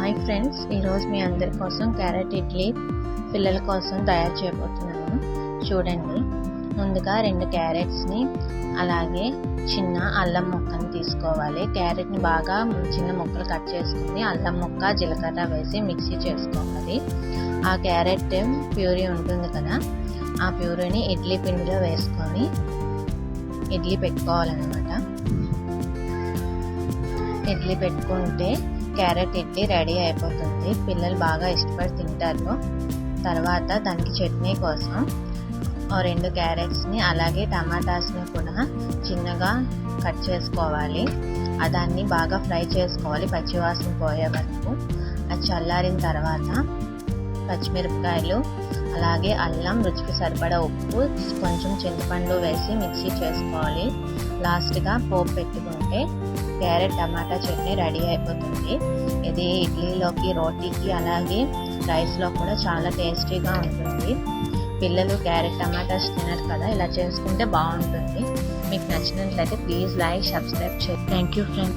Hi friends, ఈరోజు మీ అందరి కోసం క్యారెట్ ఇడ్లీ పిల్లల కోసం తయారు చేయబోతున్నాను. చూడండి, ముందుగా 2 క్యారెట్స్ని అలాగే చిన్న అల్లం ముక్కని తీసుకోవాలి. క్యారెట్ని బాగా చిన్న ముక్కలు కట్ చేసుకుని అల్లం ముక్క జీలకర్ర వేసి మిక్సీ చేసుకోవాలి. ఆ క్యారెట్ ప్యూరీ ఉంటుంది కదా, ఆ ప్యూరీని ఇడ్లీ పిండిలో వేసుకొని ఇడ్లీ పెట్టుకోవాలన్నమాట. ఇడ్లీ పెట్టుకుంటే క్యారెట్ ఇడ్లీ రెడీ అయిపోతుంది. పిల్లలు బాగా ఇష్టపడి తింటారు. తర్వాత దానికి చట్నీ కోసం 2 క్యారెట్స్ని అలాగే టమాటాస్ని కూడా చిన్నగా కట్ చేసుకోవాలి. దాన్ని బాగా ఫ్రై చేసుకోవాలి పచ్చివాసన పోయే వరకు. అది చల్లారిన తర్వాత పచ్చిమిరపకాయలు అలాగే అల్లం, రుచికి సరిపడా ఉప్పు, కొంచెం చింతపండు వేసి మిక్సీ చేసుకోవాలి. లాస్ట్గా పోపు పెట్టుకుంటే క్యారెట్ టమాటా చట్నీ రెడీ అయిపోతుంది. ఇది ఇడ్లీలోకి, రోటీకి అలాగే రైస్లో కూడా చాలా టేస్టీగా ఉంటుంది. పిల్లలు క్యారెట్ టమాటాస్ తినరు కదా, ఇలా చేసుకుంటే బాగుంటుంది. మీకు నచ్చినట్లయితే ప్లీజ్ లైక్, సబ్స్క్రైబ్ చేయండి. Thank you friends.